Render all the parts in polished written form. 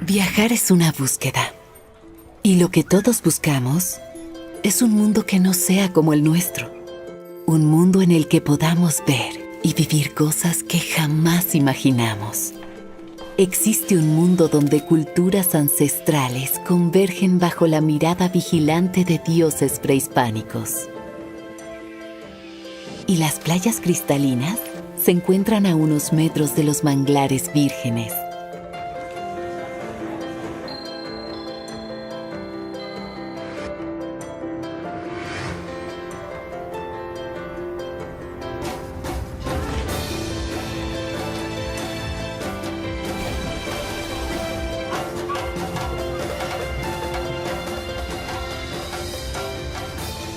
Viajar es una búsqueda. Y lo que todos buscamos es un mundo que no sea como el nuestro. Un mundo en el que podamos ver y vivir cosas que jamás imaginamos. Existe un mundo donde culturas ancestrales convergen bajo la mirada vigilante de dioses prehispánicos. Y las playas cristalinas se encuentran a unos metros de los manglares vírgenes.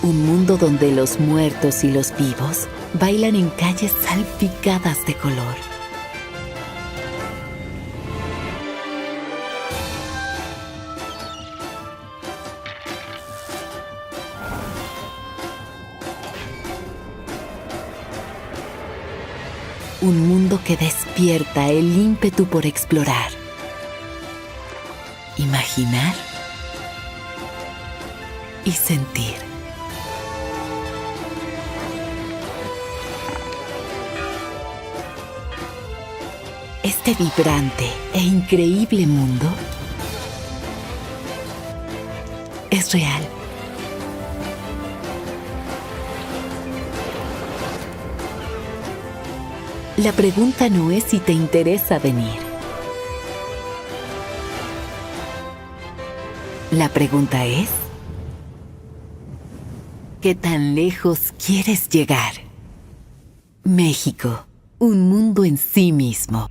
Un mundo donde los muertos y los vivos bailan en calles salpicadas de color. Un mundo que despierta el ímpetu por explorar, imaginar y sentir. Este vibrante e increíble mundo es real. La pregunta no es si te interesa venir. La pregunta es, ¿qué tan lejos quieres llegar? México, un mundo en sí mismo.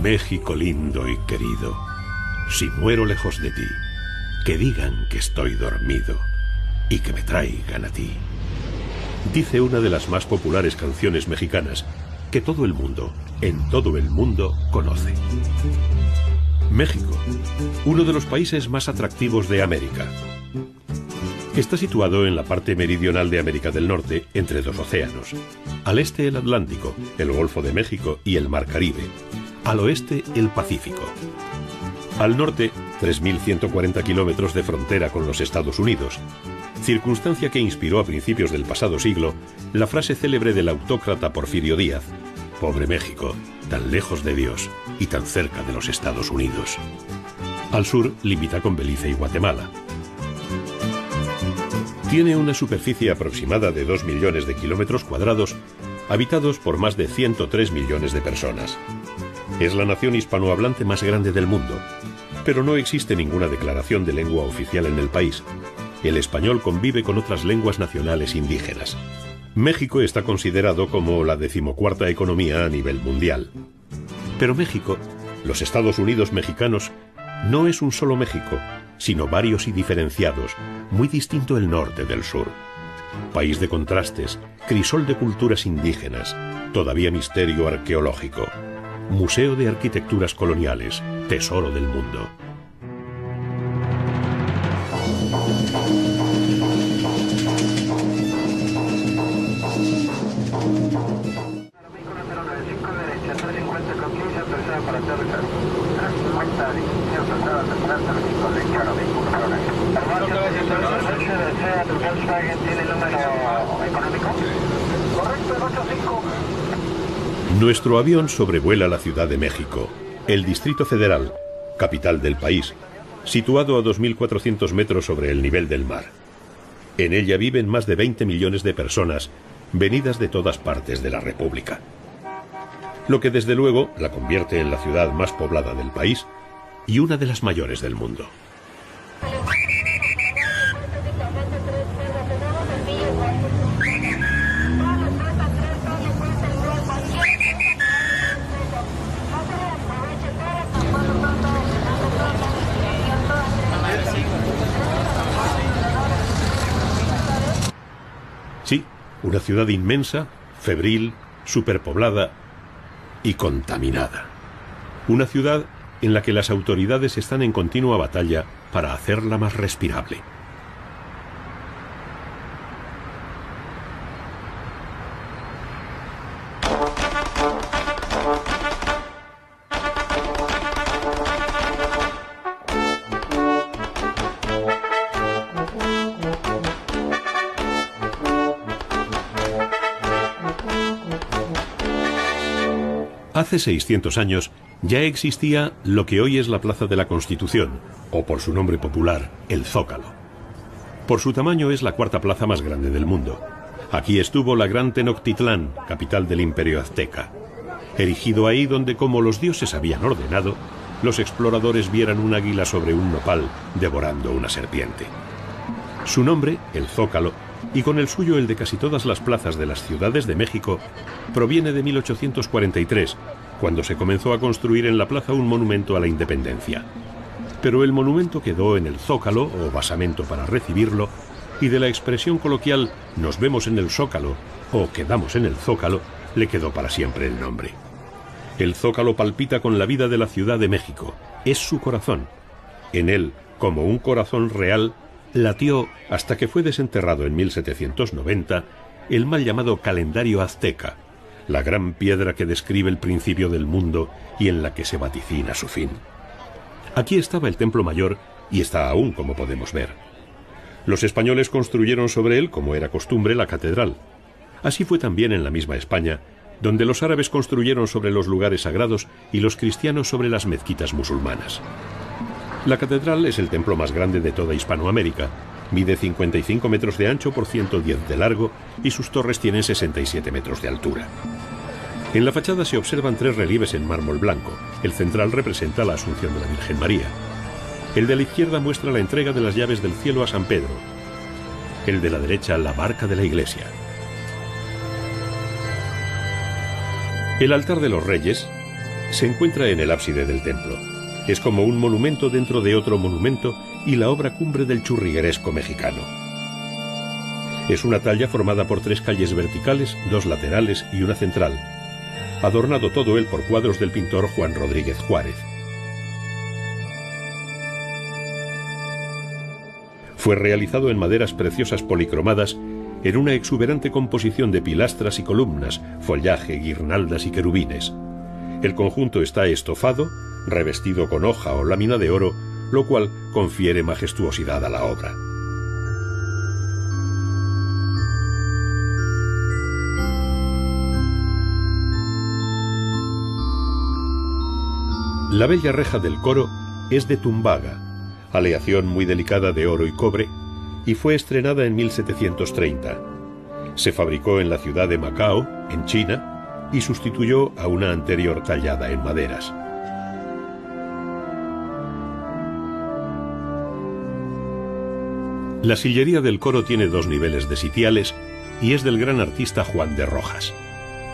México lindo y querido, si muero lejos de ti, que digan que estoy dormido y que me traigan a ti. Dice una de las más populares canciones mexicanas que todo el mundo, en todo el mundo, conoce. México, uno de los países más atractivos de América. Está situado en la parte meridional de América del Norte, entre dos océanos. Al este el Atlántico, el Golfo de México y el Mar Caribe. Al oeste, el Pacífico. Al norte, 3.140 kilómetros de frontera con los Estados Unidos, circunstancia que inspiró a principios del pasado siglo la frase célebre del autócrata Porfirio Díaz: «Pobre México, tan lejos de Dios y tan cerca de los Estados Unidos». Al sur, limita con Belice y Guatemala. Tiene una superficie aproximada de 2 millones de kilómetros cuadrados, habitados por más de 103 millones de personas. Es la nación hispanohablante más grande del mundo, pero no existe ninguna declaración de lengua oficial en el país. El español convive con otras lenguas nacionales indígenas. México está considerado como la 14ª economía a nivel mundial. Pero México, los Estados Unidos mexicanos, no es un solo México, sino varios y diferenciados, muy distinto el norte del sur. País de contrastes, crisol de culturas indígenas, todavía misterio arqueológico. Museo de Arquitecturas Coloniales, tesoro del mundo. Nuestro avión sobrevuela la Ciudad de México, el Distrito Federal, capital del país, situado a 2.400 metros sobre el nivel del mar. En ella viven más de 20 millones de personas, venidas de todas partes de la República. Lo que desde luego la convierte en la ciudad más poblada del país y una de las mayores del mundo. Sí, una ciudad inmensa, febril, superpoblada y contaminada. Una ciudad en la que las autoridades están en continua batalla para hacerla más respirable. Hace 600 años ya existía lo que hoy es la Plaza de la Constitución, o por su nombre popular, el Zócalo. Por su tamaño es la cuarta plaza más grande del mundo. Aquí estuvo la gran Tenochtitlán, capital del Imperio Azteca. Erigido ahí donde, como los dioses habían ordenado, los exploradores vieran un águila sobre un nopal devorando una serpiente. Su nombre, el Zócalo, y con el suyo el de casi todas las plazas de las ciudades de México, proviene de 1843, cuando se comenzó a construir en la plaza un monumento a la independencia. Pero el monumento quedó en el Zócalo, o basamento para recibirlo, y de la expresión coloquial "nos vemos en el Zócalo" o "quedamos en el Zócalo", le quedó para siempre el nombre. El Zócalo palpita con la vida de la Ciudad de México, es su corazón. En él, como un corazón real, latió, hasta que fue desenterrado en 1790, el mal llamado calendario azteca, la gran piedra que describe el principio del mundo y en la que se vaticina su fin. Aquí estaba el Templo Mayor y está aún, como podemos ver. Los españoles construyeron sobre él, como era costumbre, la catedral. Así fue también en la misma España, donde los árabes construyeron sobre los lugares sagrados y los cristianos sobre las mezquitas musulmanas. La catedral es el templo más grande de toda Hispanoamérica. Mide 55 metros de ancho por 110 de largo y sus torres tienen 67 metros de altura. En la fachada se observan 3 relieves en mármol blanco. El central representa la Asunción de la Virgen María. El de la izquierda muestra la entrega de las llaves del cielo a San Pedro. El de la derecha, la barca de la iglesia. El altar de los reyes se encuentra en el ábside del templo. Es como un monumento dentro de otro monumento y la obra cumbre del churrigueresco mexicano. Es una talla formada por 3 calles verticales, 2 laterales y una central, adornado todo él por cuadros del pintor Juan Rodríguez Juárez. Fue realizado en maderas preciosas policromadas en una exuberante composición de pilastras y columnas, follaje, guirnaldas y querubines. El conjunto está estofado, revestido con hoja o lámina de oro, lo cual confiere majestuosidad a la obra. La bella reja del coro es de tumbaga, aleación muy delicada de oro y cobre, y fue estrenada en 1730. Se fabricó en la ciudad de Macao, en China, y sustituyó a una anterior tallada en maderas. La sillería del coro tiene 2 niveles de sitiales y es del gran artista Juan de Rojas.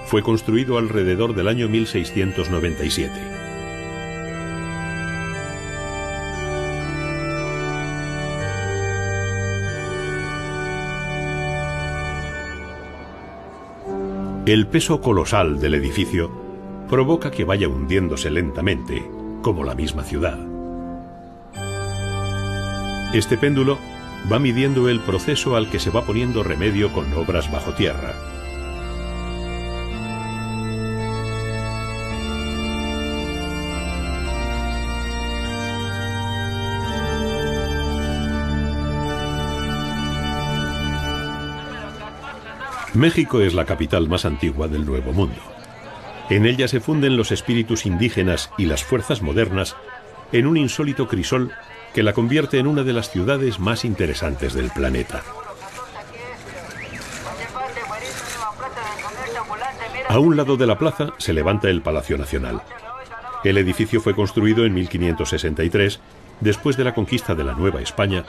Fue construido alrededor del año 1697. El peso colosal del edificio provoca que vaya hundiéndose lentamente, como la misma ciudad. Este péndulo va midiendo el proceso al que se va poniendo remedio con obras bajo tierra. México es la capital más antigua del Nuevo Mundo. En ella se funden los espíritus indígenas y las fuerzas modernas en un insólito crisol que la convierte en una de las ciudades más interesantes del planeta. A un lado de la plaza se levanta el Palacio Nacional. El edificio fue construido en 1563, después de la conquista de la Nueva España,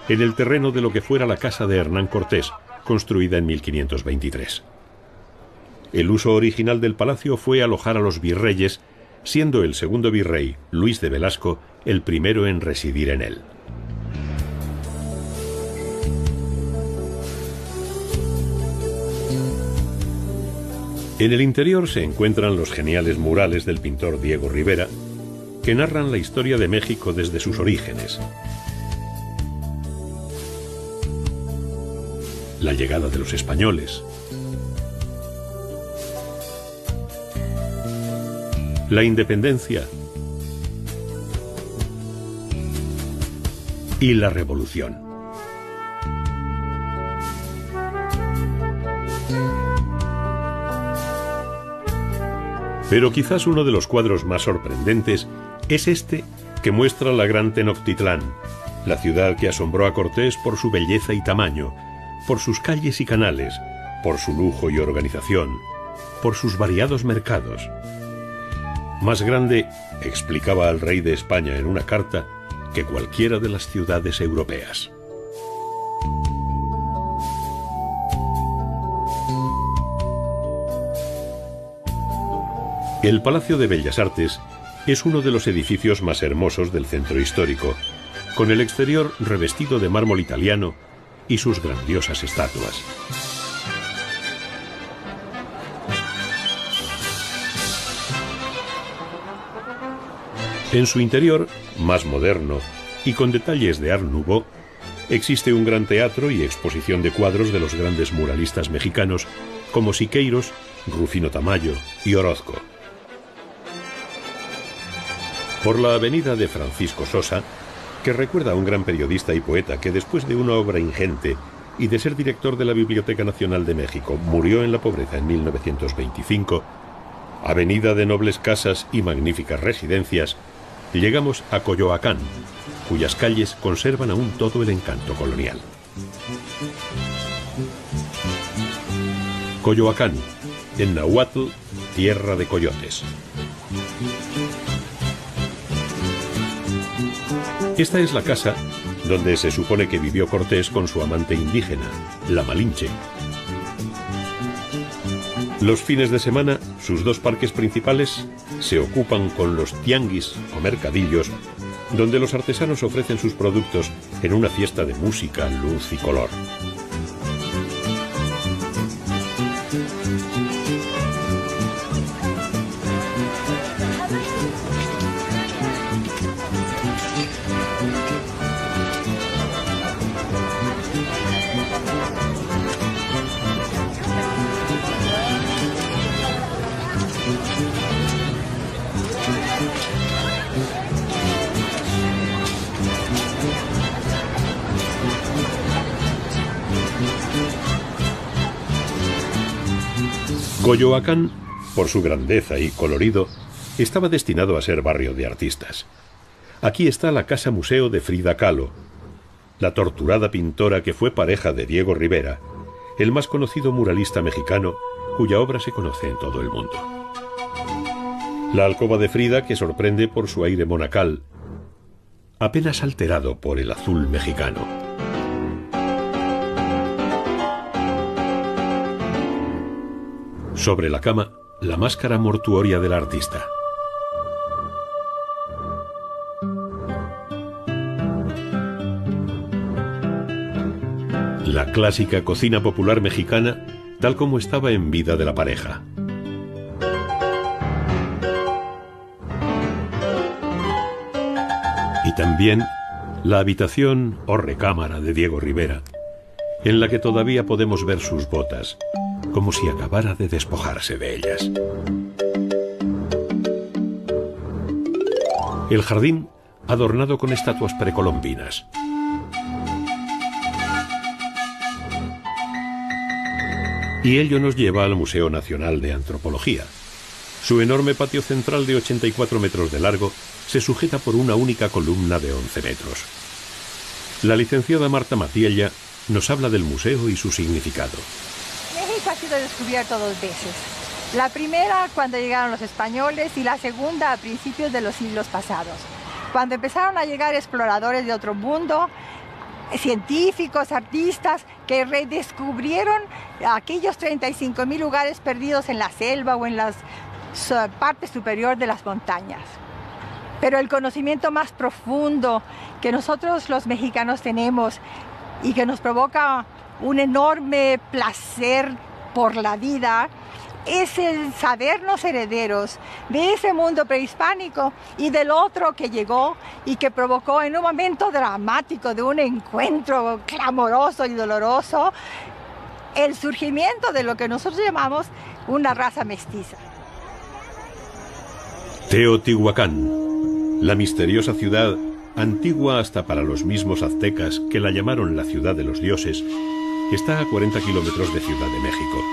en el terreno de lo que fuera la casa de Hernán Cortés, construida en 1523. El uso original del palacio fue alojar a los virreyes, siendo el segundo virrey, Luis de Velasco, el primero en residir en él. En el interior se encuentran los geniales murales del pintor Diego Rivera, que narran la historia de México desde sus orígenes. La llegada de los españoles, la independencia y la revolución. Pero quizás uno de los cuadros más sorprendentes es este que muestra la gran Tenochtitlán, la ciudad que asombró a Cortés por su belleza y tamaño, por sus calles y canales, por su lujo y organización, por sus variados mercados. Más grande, explicaba al rey de España en una carta, que cualquiera de las ciudades europeas. El Palacio de Bellas Artes es uno de los edificios más hermosos del centro histórico, con el exterior revestido de mármol italiano y sus grandiosas estatuas. En su interior, más moderno y con detalles de Art Nouveau, existe un gran teatro y exposición de cuadros de los grandes muralistas mexicanos como Siqueiros, Rufino Tamayo y Orozco. Por la avenida de Francisco Sosa, que recuerda a un gran periodista y poeta que después de una obra ingente y de ser director de la Biblioteca Nacional de México murió en la pobreza en 1925, avenida de nobles casas y magníficas residencias, llegamos a Coyoacán, cuyas calles conservan aún todo el encanto colonial. Coyoacán, en náhuatl, tierra de coyotes. Esta es la casa donde se supone que vivió Cortés con su amante indígena, la Malinche. Los fines de semana, sus dos parques principales se ocupan con los tianguis o mercadillos, donde los artesanos ofrecen sus productos en una fiesta de música, luz y color. Coyoacán, por su grandeza y colorido, estaba destinado a ser barrio de artistas. Aquí está la Casa Museo de Frida Kahlo, la torturada pintora que fue pareja de Diego Rivera, el más conocido muralista mexicano, cuya obra se conoce en todo el mundo. La alcoba de Frida, que sorprende por su aire monacal, apenas alterado por el azul mexicano. Sobre la cama, la máscara mortuoria del artista. La clásica cocina popular mexicana, tal como estaba en vida de la pareja. Y también la habitación o recámara de Diego Rivera, en la que todavía podemos ver sus botas, como si acabara de despojarse de ellas. El jardín adornado con estatuas precolombinas. Y ello nos lleva al Museo Nacional de Antropología. Su enorme patio central de 84 metros de largo se sujeta por una única columna de 11 metros. La licenciada Marta Matiella nos habla del museo y su significado. México ha sido descubierto dos veces. La primera cuando llegaron los españoles y la segunda a principios de los siglos pasados. Cuando empezaron a llegar exploradores de otro mundo, científicos, artistas, que redescubrieron aquellos 35,000 lugares perdidos en la selva o en la parte superior de las montañas. Pero el conocimiento más profundo que nosotros los mexicanos tenemos y que nos provoca un enorme placer por la vida es el sabernos herederos de ese mundo prehispánico y del otro que llegó y que provocó en un momento dramático de un encuentro clamoroso y doloroso el surgimiento de lo que nosotros llamamos una raza mestiza. Teotihuacán, la misteriosa ciudad, antigua hasta para los mismos aztecas que la llamaron la ciudad de los dioses, está a 40 kilómetros de Ciudad de México.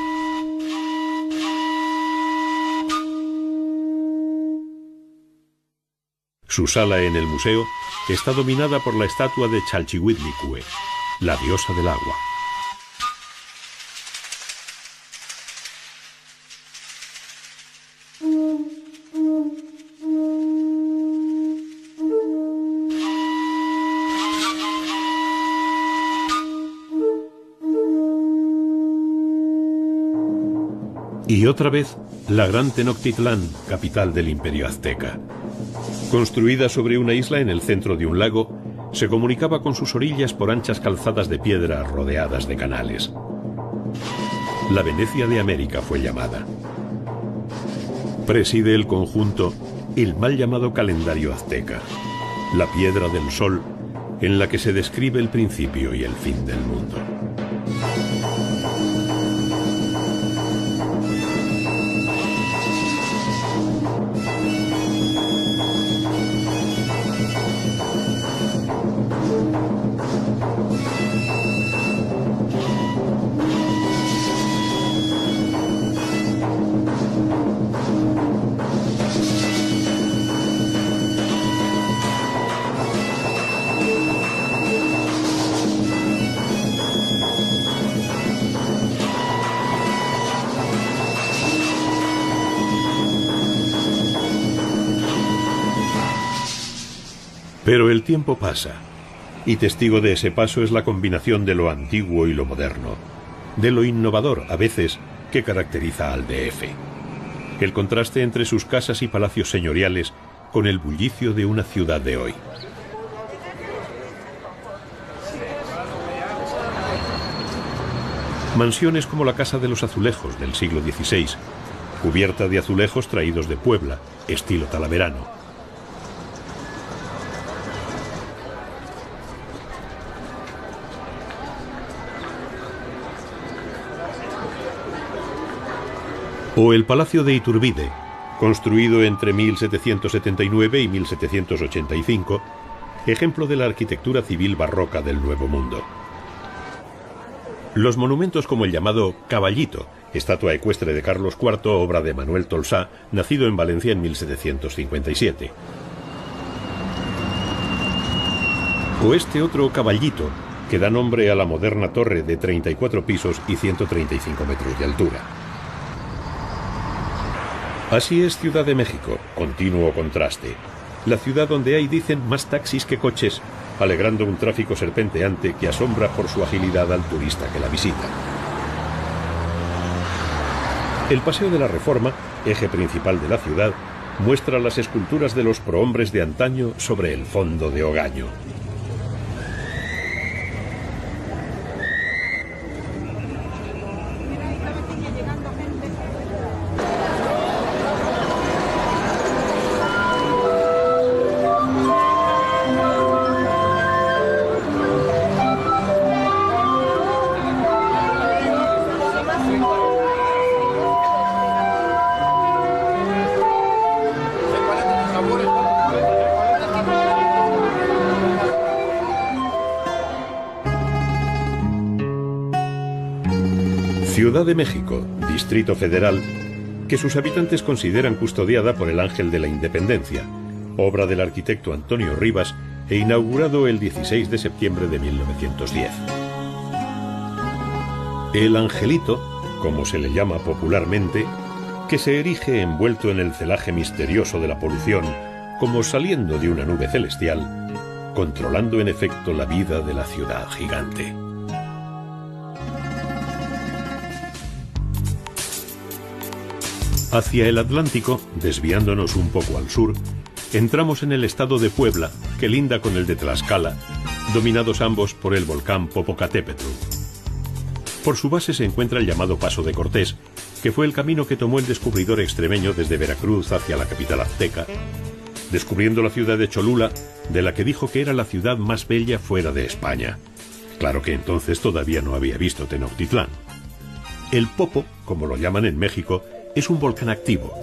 Su sala en el museo está dominada por la estatua de Chalchihuitlicue, la diosa del agua. Y otra vez, la gran Tenochtitlán, capital del Imperio Azteca. Construida sobre una isla en el centro de un lago, se comunicaba con sus orillas por anchas calzadas de piedra rodeadas de canales. La Venecia de América fue llamada. Preside el conjunto el mal llamado calendario azteca, la piedra del sol en la que se describe el principio y el fin del mundo. Pero el tiempo pasa, y testigo de ese paso es la combinación de lo antiguo y lo moderno, de lo innovador, a veces, que caracteriza al DF. El contraste entre sus casas y palacios señoriales con el bullicio de una ciudad de hoy. Mansiones como la Casa de los Azulejos del siglo XVI, cubierta de azulejos traídos de Puebla, estilo talaverano. O el Palacio de Iturbide, construido entre 1779 y 1785, ejemplo de la arquitectura civil barroca del Nuevo Mundo. Los monumentos como el llamado Caballito, estatua ecuestre de Carlos IV, obra de Manuel Tolsá, nacido en Valencia en 1757. O este otro Caballito, que da nombre a la moderna torre de 34 pisos y 135 metros de altura. Así es Ciudad de México, continuo contraste. La ciudad donde hay, dicen, más taxis que coches, alegrando un tráfico serpenteante que asombra por su agilidad al turista que la visita. El Paseo de la Reforma, eje principal de la ciudad, muestra las esculturas de los prohombres de antaño sobre el fondo de ogaño. Ciudad de México, Distrito Federal, que sus habitantes consideran custodiada por el Ángel de la Independencia, obra del arquitecto Antonio Rivas e inaugurado el 16 de septiembre de 1910. El Angelito, como se le llama popularmente, que se erige envuelto en el celaje misterioso de la polución, como saliendo de una nube celestial, controlando en efecto la vida de la ciudad gigante. Hacia el Atlántico, desviándonos un poco al sur, entramos en el estado de Puebla, que linda con el de Tlaxcala, dominados ambos por el volcán Popocatépetl. Por su base se encuentra el llamado Paso de Cortés, que fue el camino que tomó el descubridor extremeño desde Veracruz hacia la capital azteca, descubriendo la ciudad de Cholula, de la que dijo que era la ciudad más bella fuera de España. Claro que entonces todavía no había visto Tenochtitlán. El Popo, como lo llaman en México, es un volcán activo.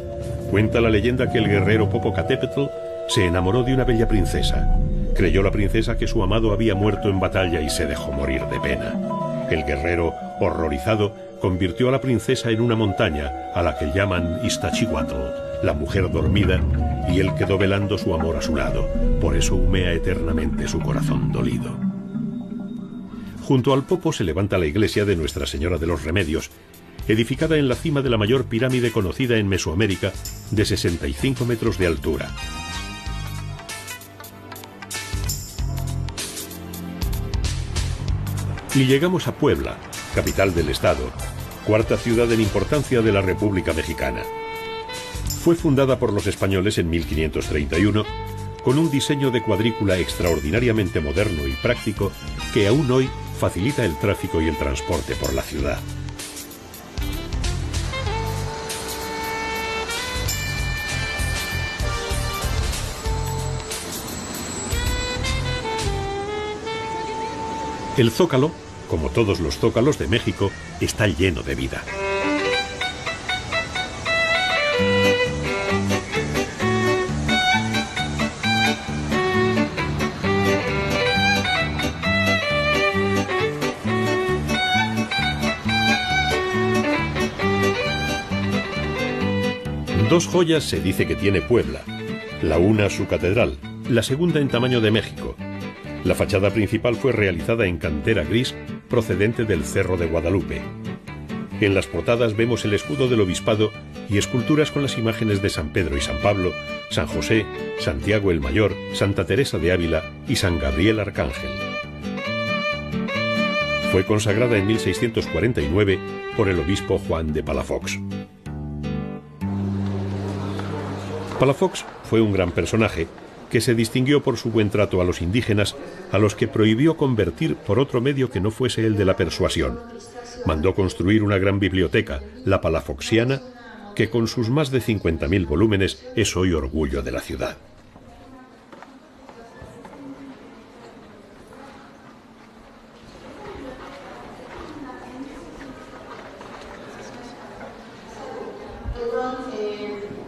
Cuenta la leyenda que el guerrero Popocatépetl se enamoró de una bella princesa. Creyó la princesa que su amado había muerto en batalla y se dejó morir de pena. El guerrero, horrorizado, convirtió a la princesa en una montaña, a la que llaman Iztaccíhuatl, la mujer dormida, y él quedó velando su amor a su lado. Por eso humea eternamente su corazón dolido. Junto al Popo se levanta la iglesia de Nuestra Señora de los Remedios, edificada en la cima de la mayor pirámide conocida en Mesoamérica, de 65 metros de altura. Y llegamos a Puebla, capital del estado, cuarta ciudad en importancia de la República Mexicana. Fue fundada por los españoles en 1531, con un diseño de cuadrícula extraordinariamente moderno y práctico que aún hoy facilita el tráfico y el transporte por la ciudad. El Zócalo, como todos los zócalos de México, está lleno de vida. Dos joyas se dice que tiene Puebla. La una su catedral, la segunda en tamaño de México. La fachada principal fue realizada en cantera gris procedente del Cerro de Guadalupe. En las portadas vemos el escudo del obispado y esculturas con las imágenes de San Pedro y San Pablo, San José, Santiago el Mayor, Santa Teresa de Ávila y San Gabriel Arcángel. Fue consagrada en 1649 por el obispo Juan de Palafox. Palafox fue un gran personaje que se distinguió por su buen trato a los indígenas, a los que prohibió convertir por otro medio que no fuese el de la persuasión. Mandó construir una gran biblioteca, la Palafoxiana, que con sus más de 50.000 volúmenes es hoy orgullo de la ciudad.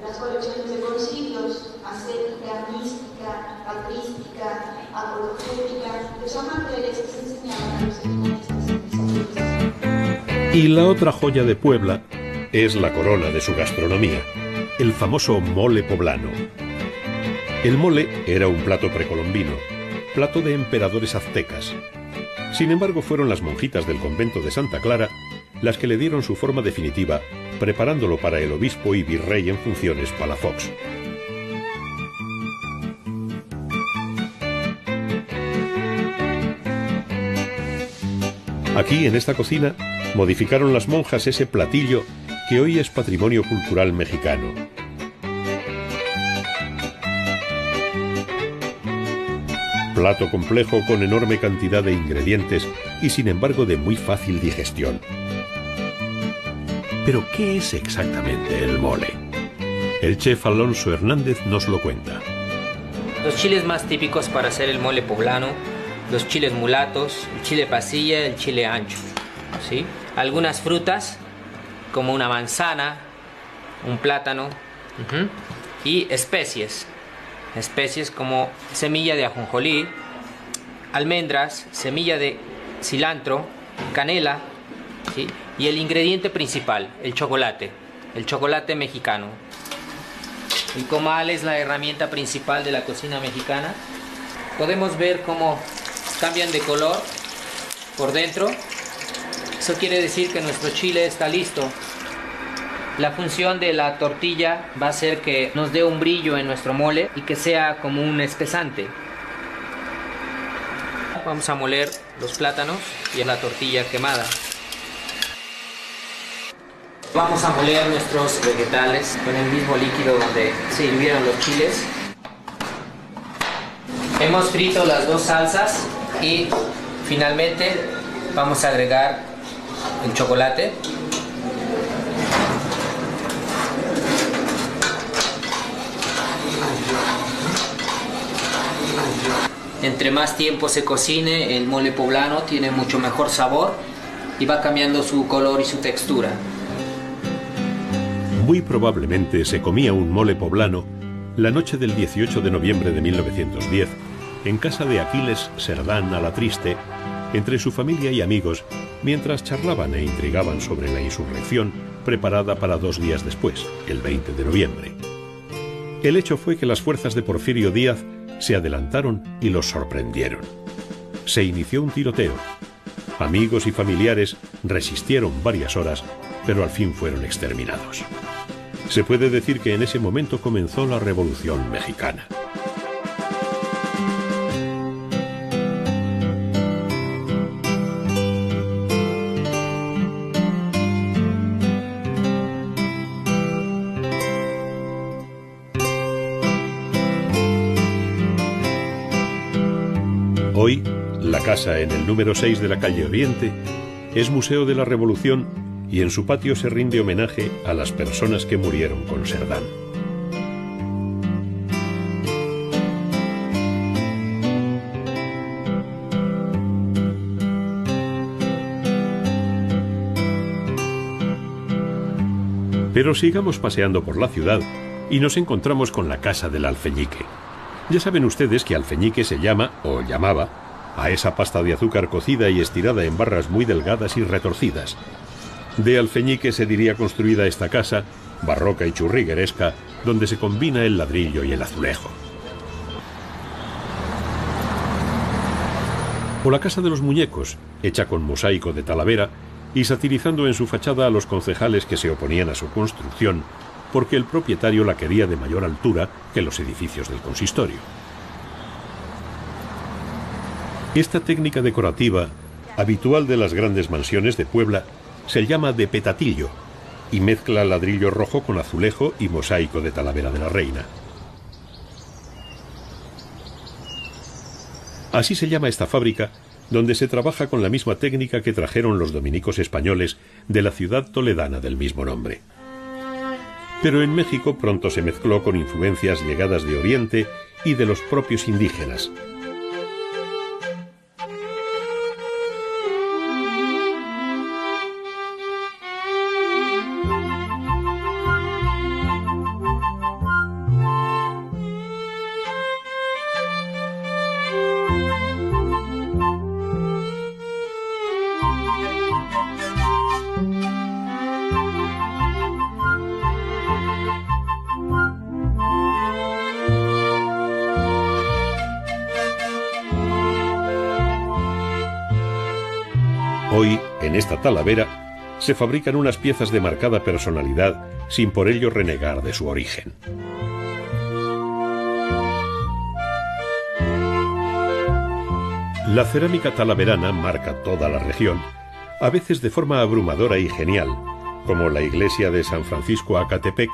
Las colecciones de concilios, ascética, mística, patrística, apologética, que son materiales que se enseñaban a los seminaristas. Y la otra joya de Puebla es la corona de su gastronomía, el famoso mole poblano. El mole era un plato precolombino, plato de emperadores aztecas. Sin embargo, fueron las monjitas del convento de Santa Clara las que le dieron su forma definitiva, preparándolo para el obispo y virrey en funciones Palafox. Aquí, en esta cocina, modificaron las monjas ese platillo que hoy es patrimonio cultural mexicano. Plato complejo con enorme cantidad de ingredientes y sin embargo de muy fácil digestión. Pero, ¿qué es exactamente el mole? El chef Alonso Hernández nos lo cuenta. Los chiles más típicos para hacer el mole poblano, los chiles mulatos, el chile pasilla, el chile ancho, ¿sí? Algunas frutas, como una manzana, un plátano, y especies como semilla de ajonjolí, almendras, semilla de cilantro, canela, ¿sí? Y el ingrediente principal, el chocolate mexicano. El comal es la herramienta principal de la cocina mexicana. Podemos ver cómo cambian de color por dentro. Eso quiere decir que nuestro chile está listo. La función de la tortilla va a ser que nos dé un brillo en nuestro mole y que sea como un espesante. Vamos a moler los plátanos y la tortilla quemada. Vamos a moler nuestros vegetales con el mismo líquido donde se hirvieron los chiles. Hemos frito las dos salsas y finalmente vamos a agregar el chocolate. Entre más tiempo se cocine, el mole poblano tiene mucho mejor sabor y va cambiando su color y su textura. Muy probablemente se comía un mole poblano la noche del 18 de noviembre de 1910 en casa de Aquiles Cerdán Alatriste, entre su familia y amigos, mientras charlaban e intrigaban sobre la insurrección preparada para 2 días después, el 20 de noviembre. El hecho fue que las fuerzas de Porfirio Díaz se adelantaron y los sorprendieron. Se inició un tiroteo. Amigos y familiares resistieron varias horas, pero al fin fueron exterminados. Se puede decir que en ese momento comenzó la Revolución Mexicana. Hoy, la casa en el número 6 de la calle Oriente es Museo de la Revolución y en su patio se rinde homenaje a las personas que murieron con Cerdán. Pero sigamos paseando por la ciudad y nos encontramos con la casa del alfeñique. Ya saben ustedes que alfeñique se llama, o llamaba, a esa pasta de azúcar cocida y estirada en barras muy delgadas y retorcidas. De alfeñique se diría construida esta casa, barroca y churrigueresca, donde se combina el ladrillo y el azulejo. O la casa de los muñecos, hecha con mosaico de Talavera y satirizando en su fachada a los concejales que se oponían a su construcción, porque el propietario la quería de mayor altura que los edificios del consistorio. Esta técnica decorativa, habitual de las grandes mansiones de Puebla, se llama de petatillo y mezcla ladrillo rojo con azulejo y mosaico de Talavera de la Reina. Así se llama esta fábrica, donde se trabaja con la misma técnica que trajeron los dominicos españoles de la ciudad toledana del mismo nombre. Pero en México pronto se mezcló con influencias llegadas de Oriente y de los propios indígenas. Hoy, en esta Talavera, se fabrican unas piezas de marcada personalidad sin por ello renegar de su origen. La cerámica talaverana marca toda la región, a veces de forma abrumadora y genial, como la iglesia de San Francisco Acatepec,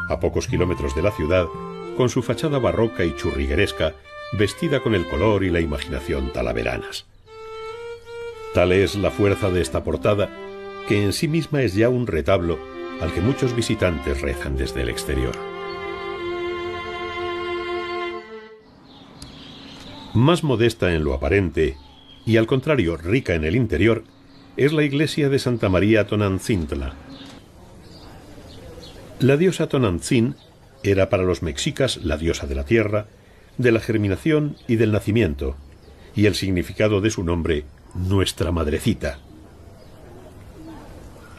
a pocos kilómetros de la ciudad, con su fachada barroca y churrigueresca, vestida con el color y la imaginación talaveranas. Tal es la fuerza de esta portada, que en sí misma es ya un retablo al que muchos visitantes rezan desde el exterior. Más modesta en lo aparente, y al contrario rica en el interior, es la iglesia de Santa María Tonantzintla. La diosa Tonantzin era para los mexicas la diosa de la tierra, de la germinación y del nacimiento, y el significado de su nombre, Nuestra Madrecita.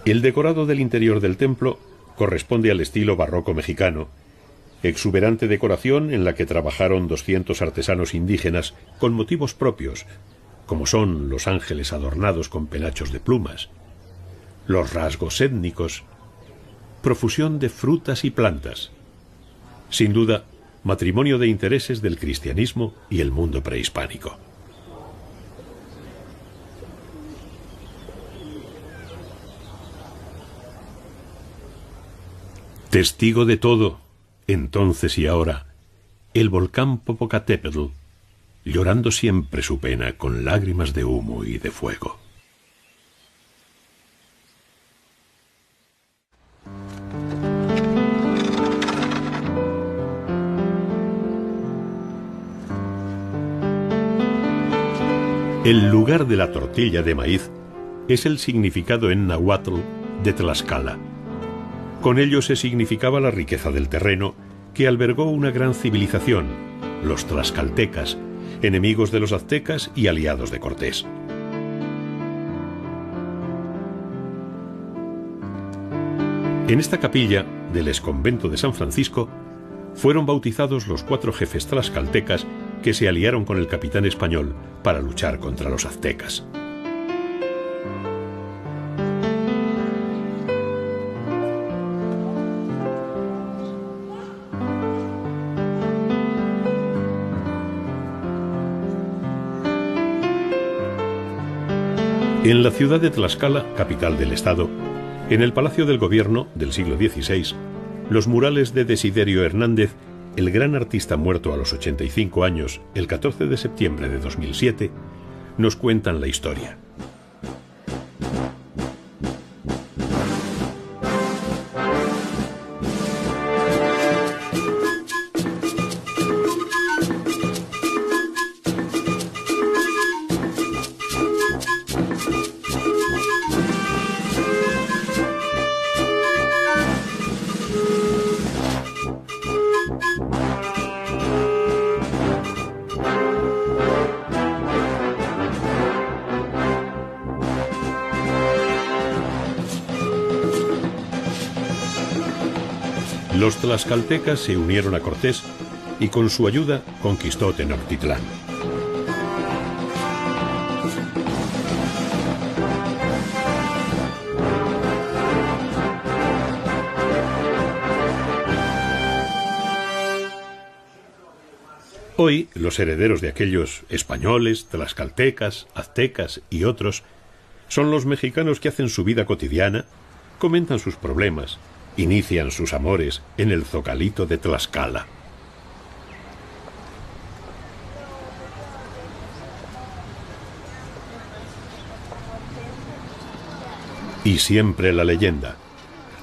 El decorado del interior del templo corresponde al estilo barroco mexicano, exuberante decoración en la que trabajaron 200 artesanos indígenas con motivos propios, como son los ángeles adornados con penachos de plumas, los rasgos étnicos, profusión de frutas y plantas. Sin duda, matrimonio de intereses del cristianismo y el mundo prehispánico. Testigo de todo, entonces y ahora, el volcán Popocatépetl, llorando siempre su pena con lágrimas de humo y de fuego. El lugar de la tortilla de maíz es el significado en náhuatl de Tlaxcala. Con ello se significaba la riqueza del terreno que albergó una gran civilización, los tlaxcaltecas, enemigos de los aztecas y aliados de Cortés. En esta capilla del exconvento de San Francisco fueron bautizados los 4 jefes tlaxcaltecas que se aliaron con el capitán español para luchar contra los aztecas. En la ciudad de Tlaxcala, capital del estado, en el Palacio del Gobierno del siglo XVI, los murales de Desiderio Hernández, el gran artista muerto a los 85 años, el 14 de septiembre de 2007, nos cuentan la historia. Los tlaxcaltecas se unieron a Cortés y con su ayuda conquistó Tenochtitlán. Hoy, los herederos de aquellos españoles, tlaxcaltecas, aztecas y otros son los mexicanos que hacen su vida cotidiana, comentan sus problemas, inician sus amores en el Zocalito de Tlaxcala. Y siempre la leyenda.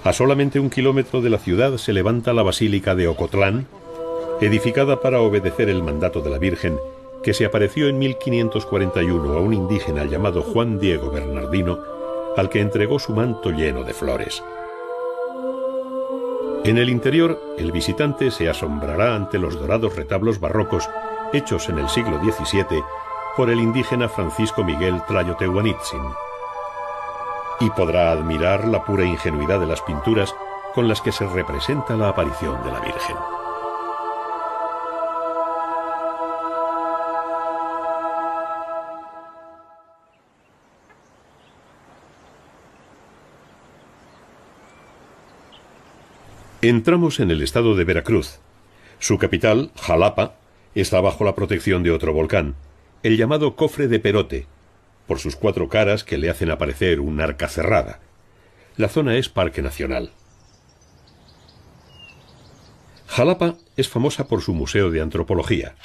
A solamente 1 kilómetro de la ciudad se levanta la Basílica de Ocotlán, edificada para obedecer el mandato de la Virgen, que se apareció en 1541 a un indígena llamado Juan Diego Bernardino, al que entregó su manto lleno de flores. En el interior, el visitante se asombrará ante los dorados retablos barrocos hechos en el siglo XVII por el indígena Francisco Miguel Tlayotehuanitzin. Y podrá admirar la pura ingenuidad de las pinturas con las que se representa la aparición de la Virgen. Entramos en el estado de Veracruz. Su capital, Jalapa, está bajo la protección de otro volcán, el llamado Cofre de Perote, por sus 4 caras que le hacen aparecer un arca cerrada. La zona es parque nacional. Jalapa es famosa por su museo de antropología.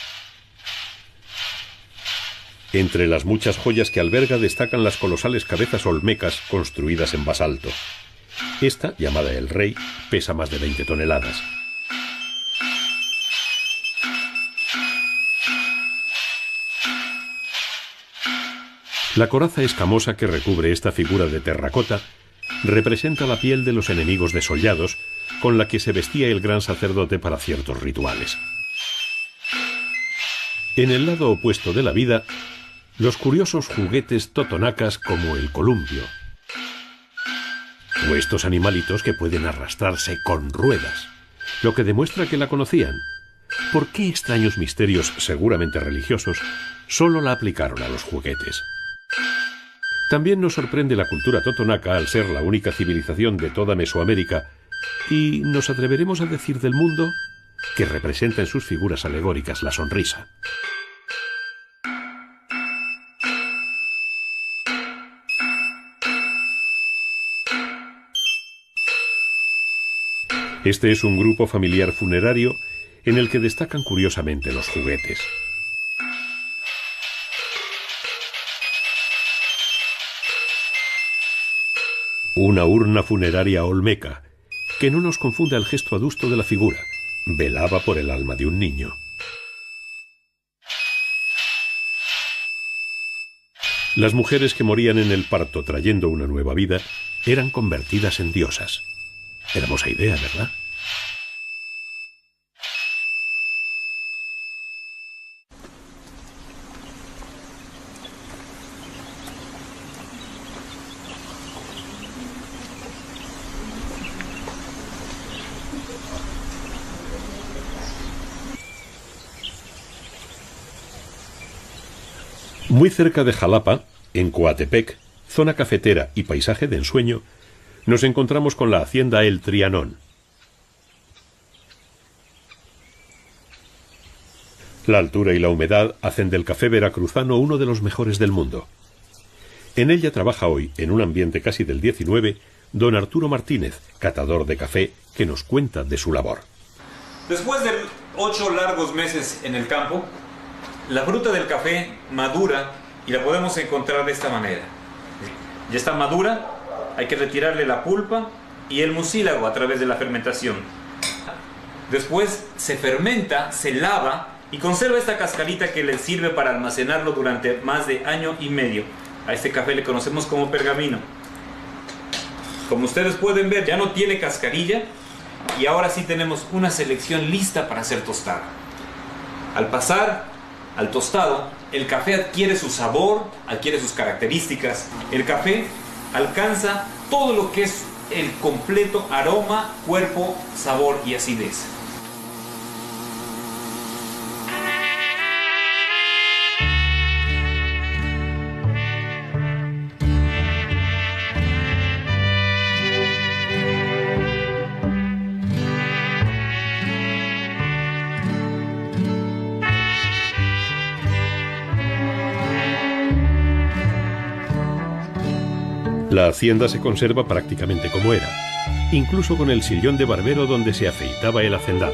Entre las muchas joyas que alberga destacan las colosales cabezas olmecas construidas en basalto. Esta, llamada El Rey, pesa más de 20 toneladas. La coraza escamosa que recubre esta figura de terracota representa la piel de los enemigos desollados con la que se vestía el gran sacerdote para ciertos rituales. En el lado opuesto de la vida, los curiosos juguetes totonacas como el columpio, o estos animalitos que pueden arrastrarse con ruedas, lo que demuestra que la conocían. ¿Por qué extraños misterios, seguramente religiosos, solo la aplicaron a los juguetes? También nos sorprende la cultura totonaca al ser la única civilización de toda Mesoamérica y nos atreveremos a decir del mundo que representa en sus figuras alegóricas la sonrisa. Este es un grupo familiar funerario en el que destacan curiosamente los juguetes. Una urna funeraria olmeca, que no nos confunda el gesto adusto de la figura, velaba por el alma de un niño. Las mujeres que morían en el parto trayendo una nueva vida eran convertidas en diosas. Hermosa idea, ¿verdad? Muy cerca de Jalapa, en Coatepec, zona cafetera y paisaje de ensueño, nos encontramos con la hacienda El Trianón. La altura y la humedad hacen del café veracruzano uno de los mejores del mundo. En ella trabaja hoy, en un ambiente casi del 19, don Arturo Martínez, catador de café, que nos cuenta de su labor. Después de 8 largos meses en el campo, la fruta del café madura y la podemos encontrar de esta manera. Ya está madura, hay que retirarle la pulpa y el mucílago a través de la fermentación. Después se fermenta, se lava y conserva esta cascarita que le sirve para almacenarlo durante más de 1 año y medio. A este café le conocemos como pergamino. Como ustedes pueden ver, ya no tiene cascarilla y ahora sí tenemos una selección lista para ser tostada. Al pasar al tostado, el café adquiere su sabor, adquiere sus características. El café alcanza todo lo que es el completo aroma, cuerpo, sabor y acidez. La hacienda se conserva prácticamente como era, incluso con el sillón de barbero donde se afeitaba el hacendado.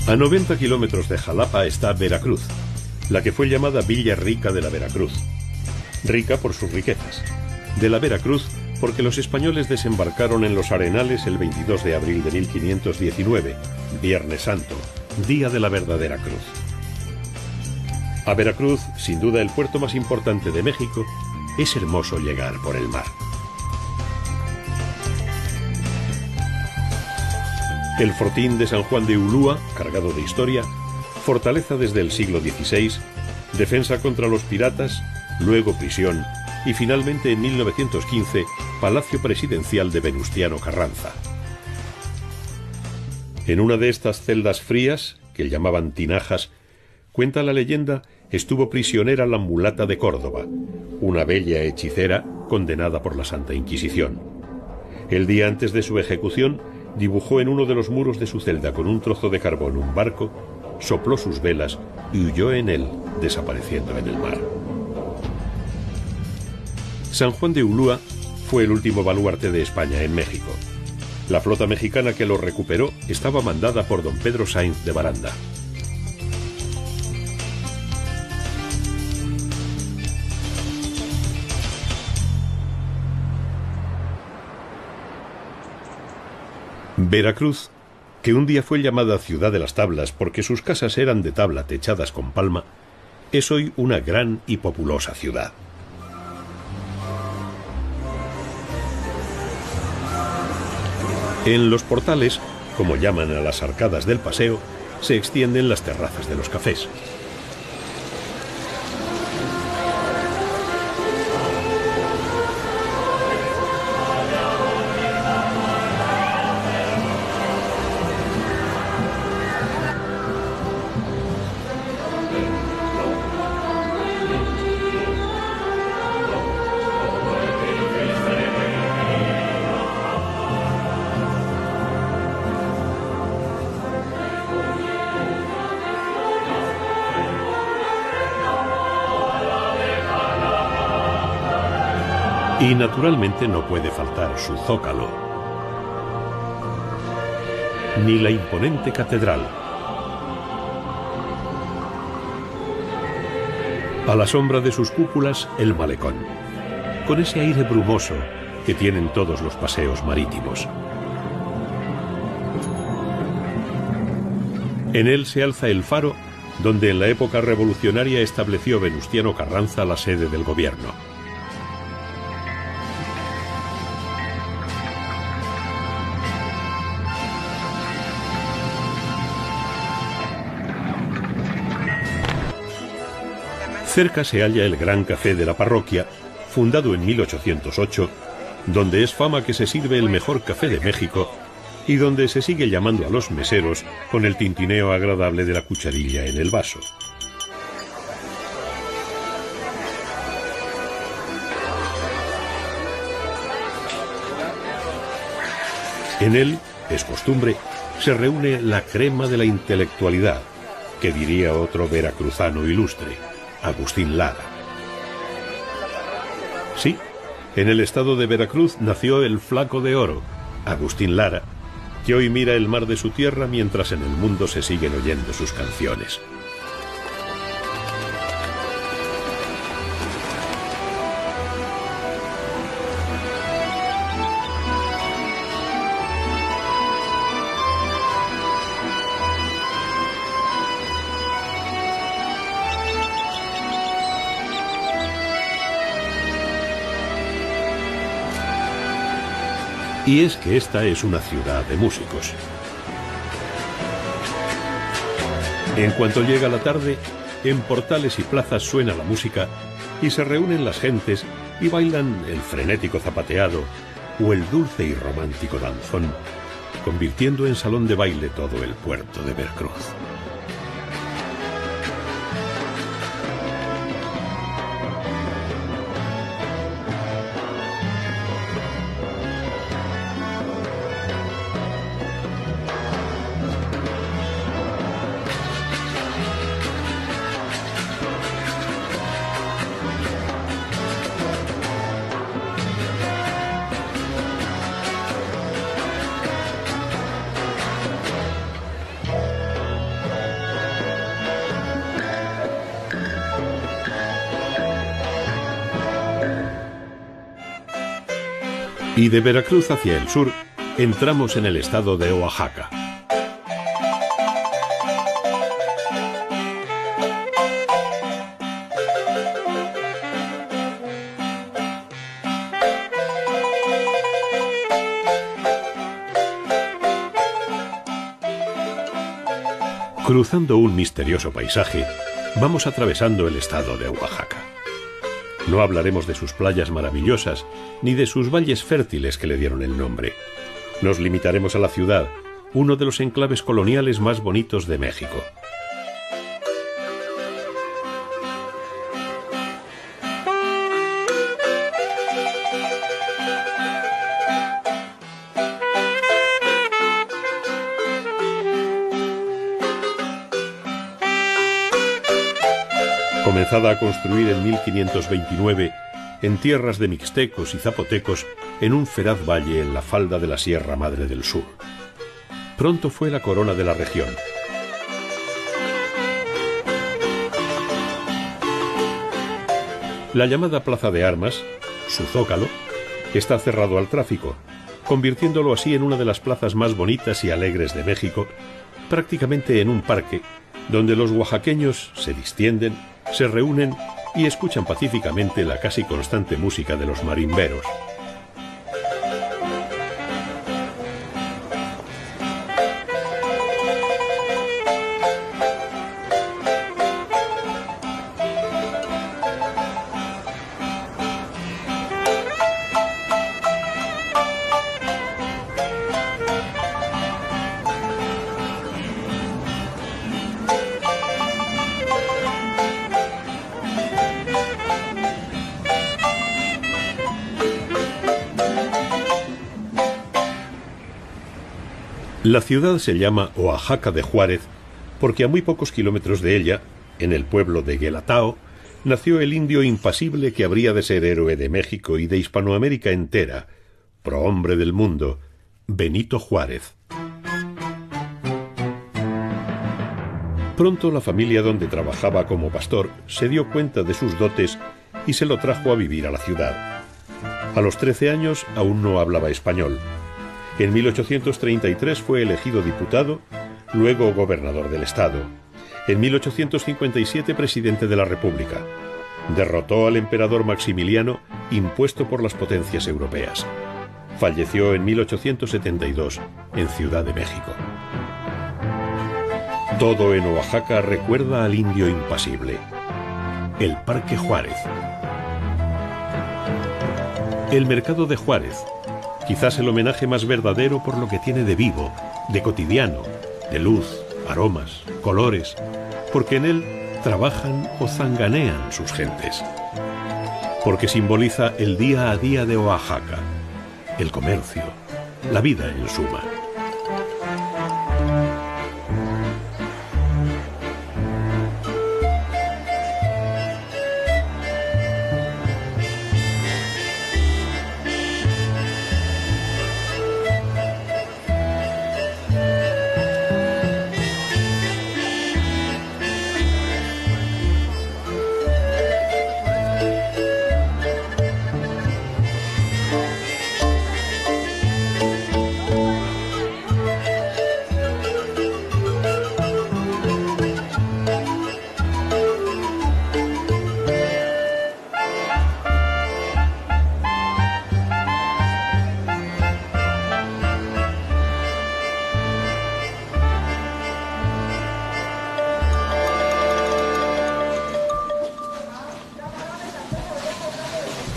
A 90 kilómetros de Jalapa está Veracruz, la que fue llamada Villa Rica de la Veracruz. Rica por sus riquezas. De la Veracruz porque los españoles desembarcaron en los Arenales el 22 de abril de 1519, Viernes Santo, día de la verdadera cruz. A Veracruz, sin duda el puerto más importante de México, es hermoso llegar por el mar. El fortín de San Juan de Ulúa, cargado de historia, fortaleza desde el siglo XVI, defensa contra los piratas, luego prisión y finalmente en 1915 Palacio Presidencial de Venustiano Carranza. En una de estas celdas frías, que llamaban tinajas, cuenta la leyenda, estuvo prisionera la mulata de Córdoba, una bella hechicera condenada por la Santa Inquisición. El día antes de su ejecución, dibujó en uno de los muros de su celda con un trozo de carbón un barco, sopló sus velas y huyó en él, desapareciendo en el mar. San Juan de Ulúa fue el último baluarte de España en México. La flota mexicana que lo recuperó estaba mandada por don Pedro Sainz de Baranda. Veracruz, que un día fue llamada Ciudad de las Tablas porque sus casas eran de tabla techadas con palma, es hoy una gran y populosa ciudad. En los portales, como llaman a las arcadas del paseo, se extienden las terrazas de los cafés. Y naturalmente no puede faltar su zócalo, ni la imponente catedral. A la sombra de sus cúpulas, el malecón, con ese aire brumoso que tienen todos los paseos marítimos. En él se alza el faro, donde en la época revolucionaria estableció Venustiano Carranza la sede del gobierno. Cerca se halla el Gran Café de la parroquia, fundado en 1808, donde es fama que se sirve el mejor café de México y donde se sigue llamando a los meseros con el tintineo agradable de la cucharilla en el vaso. En él, es costumbre, se reúne la crema de la intelectualidad, que diría otro veracruzano ilustre, Agustín Lara. Sí, en el estado de Veracruz nació el Flaco de Oro, Agustín Lara, que hoy mira el mar de su tierra mientras en el mundo se siguen oyendo sus canciones. Y es que esta es una ciudad de músicos. En cuanto llega la tarde, en portales y plazas suena la música y se reúnen las gentes y bailan el frenético zapateado o el dulce y romántico danzón, convirtiendo en salón de baile todo el puerto de Veracruz. Y de Veracruz hacia el sur, entramos en el estado de Oaxaca. Cruzando un misterioso paisaje, vamos atravesando el estado de Oaxaca. No hablaremos de sus playas maravillosas, ni de sus valles fértiles que le dieron el nombre. Nos limitaremos a la ciudad, uno de los enclaves coloniales más bonitos de México. Comenzada a construir en 1529, en tierras de mixtecos y zapotecos, en un feraz valle en la falda de la Sierra Madre del Sur. Pronto fue la corona de la región. La llamada Plaza de Armas, su zócalo, está cerrado al tráfico, convirtiéndolo así en una de las plazas más bonitas y alegres de México, prácticamente en un parque, donde los oaxaqueños se distienden, se reúnen y escuchan pacíficamente la casi constante música de los marimberos. La ciudad se llama Oaxaca de Juárez porque a muy pocos kilómetros de ella, en el pueblo de Guelatao, nació el indio impasible que habría de ser héroe de México y de Hispanoamérica entera, prohombre del mundo, Benito Juárez. Pronto la familia donde trabajaba como pastor se dio cuenta de sus dotes y se lo trajo a vivir a la ciudad. A los 13 años aún no hablaba español. En 1833 fue elegido diputado, luego gobernador del estado. En 1857 presidente de la República. Derrotó al emperador Maximiliano, impuesto por las potencias europeas. Falleció en 1872 en Ciudad de México. Todo en Oaxaca recuerda al indio impasible. el Parque Juárez. El mercado de Juárez, quizás el homenaje más verdadero por lo que tiene de vivo, de cotidiano, de luz, aromas, colores, porque en él trabajan o zanganean sus gentes. Porque simboliza el día a día de Oaxaca, el comercio, la vida en suma.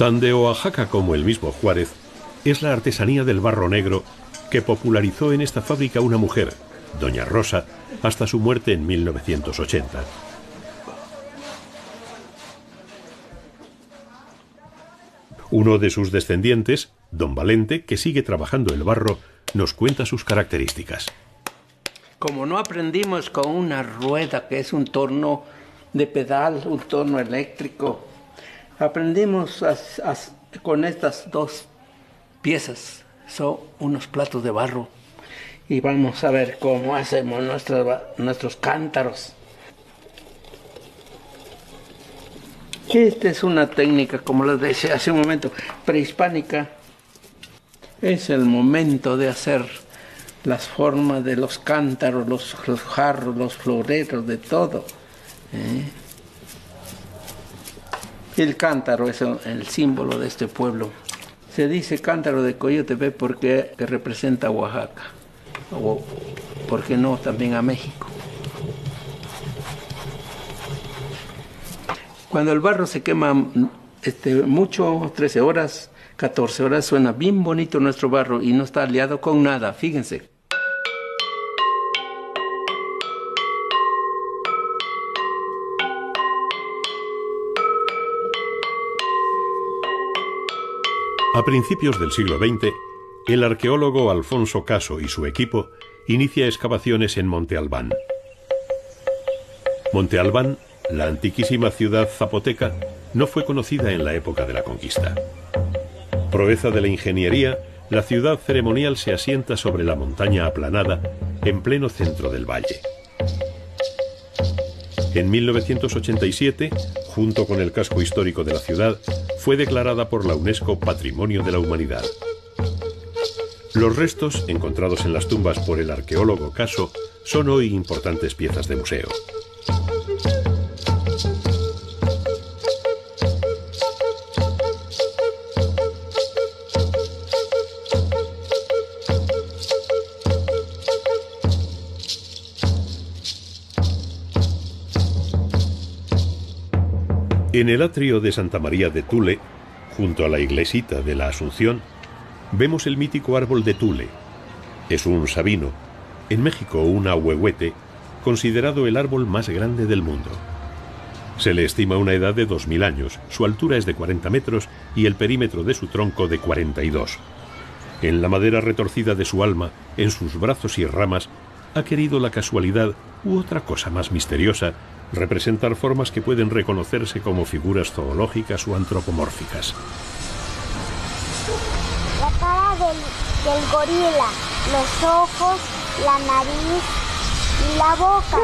Tan de Oaxaca como el mismo Juárez es la artesanía del barro negro que popularizó en esta fábrica una mujer, doña Rosa, hasta su muerte en 1980. Uno de sus descendientes, don Valente, que sigue trabajando el barro, nos cuenta sus características. Como no aprendimos con una rueda, que es un torno de pedal, un torno eléctrico, aprendimos con estas dos piezas. Son unos platos de barro. Y vamos a ver cómo hacemos nuestros cántaros. Esta es una técnica, como les decía hace un momento, prehispánica. Es el momento de hacer las formas de los cántaros, los jarros, los floreros, de todo. El cántaro es el símbolo de este pueblo. Se dice cántaro de Coyotepec porque representa a Oaxaca, o por qué no también a México. Cuando el barro se quema mucho, 13 horas, 14 horas, suena bien bonito nuestro barro y no está aliado con nada, fíjense. A principios del siglo XX, el arqueólogo Alfonso Caso y su equipo inicia excavaciones en Monte Albán. Monte Albán, la antiquísima ciudad zapoteca, no fue conocida en la época de la conquista. Proeza de la ingeniería, la ciudad ceremonial se asienta sobre la montaña aplanada, en pleno centro del valle. En 1987, junto con el casco histórico de la ciudad, fue declarada por la UNESCO Patrimonio de la Humanidad. Los restos, encontrados en las tumbas por el arqueólogo Caso, son hoy importantes piezas de museo. En el atrio de Santa María de Tule, junto a la iglesita de la Asunción, vemos el mítico árbol de Tule. Es un sabino, en México un ahuehuete, considerado el árbol más grande del mundo. Se le estima una edad de 2000 años, su altura es de 40 metros y el perímetro de su tronco de 42. En la madera retorcida de su alma, en sus brazos y ramas, ha querido la casualidad u otra cosa más misteriosa representar formas que pueden reconocerse como figuras zoológicas o antropomórficas. La cara del gorila, los ojos, la nariz y la boca.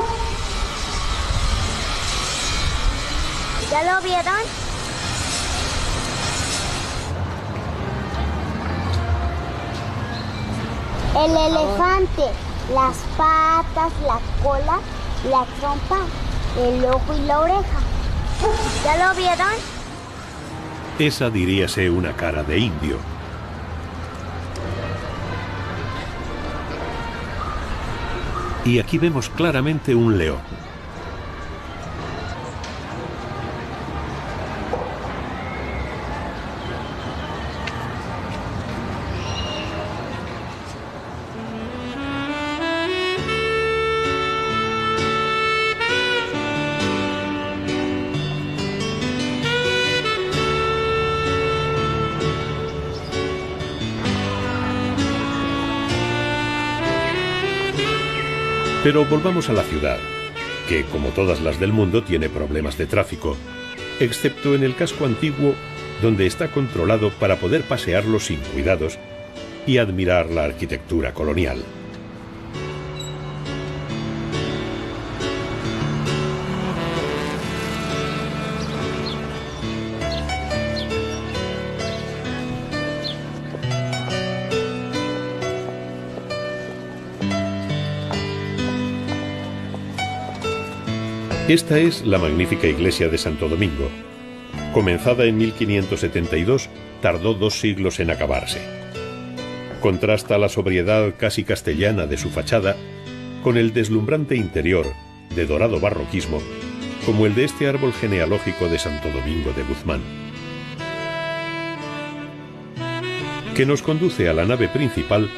¿Ya lo vieron? El elefante, las patas, la cola, la trompa, el ojo y la oreja. ¿Ya lo vieron? Esa diríase una cara de indio. Y aquí vemos claramente un león. Pero volvamos a la ciudad, que como todas las del mundo tiene problemas de tráfico, excepto en el casco antiguo, donde está controlado para poder pasearlo sin cuidados y admirar la arquitectura colonial. Esta es la magnífica iglesia de Santo Domingo. Comenzada en 1572, tardó 2 siglos en acabarse. Contrasta la sobriedad casi castellana de su fachada con el deslumbrante interior de dorado barroquismo, como el de este árbol genealógico de Santo Domingo de Guzmán, que nos conduce a la nave principal,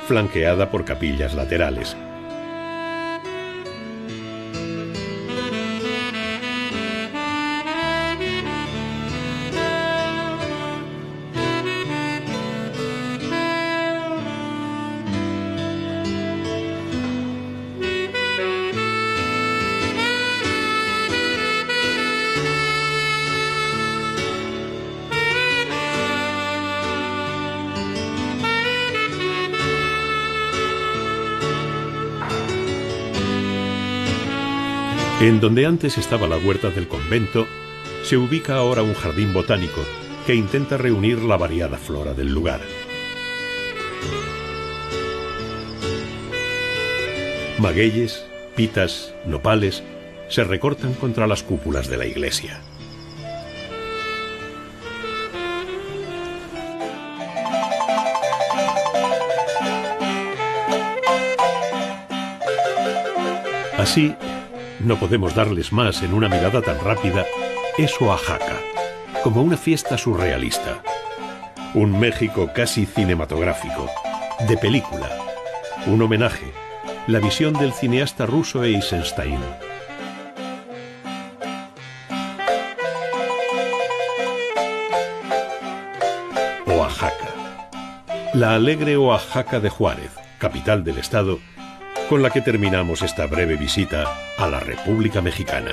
flanqueada por capillas laterales. En donde antes estaba la huerta del convento, se ubica ahora un jardín botánico que intenta reunir la variada flora del lugar. Magueyes, pitas, nopales se recortan contra las cúpulas de la iglesia. Así, no podemos darles más en una mirada tan rápida, es Oaxaca, como una fiesta surrealista. Un México casi cinematográfico, de película. Un homenaje, la visión del cineasta ruso Eisenstein. Oaxaca. La alegre Oaxaca de Juárez, capital del estado, con la que terminamos esta breve visita a la República Mexicana.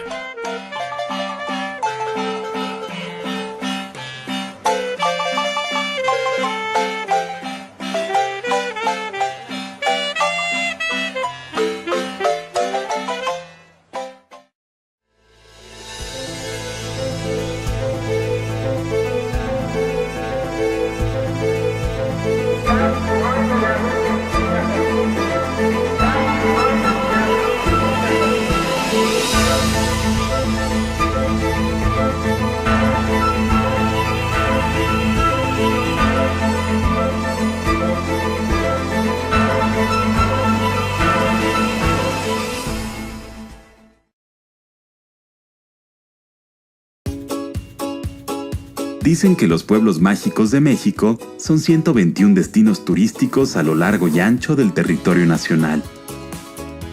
Dicen que los pueblos mágicos de México son 121 destinos turísticos a lo largo y ancho del territorio nacional.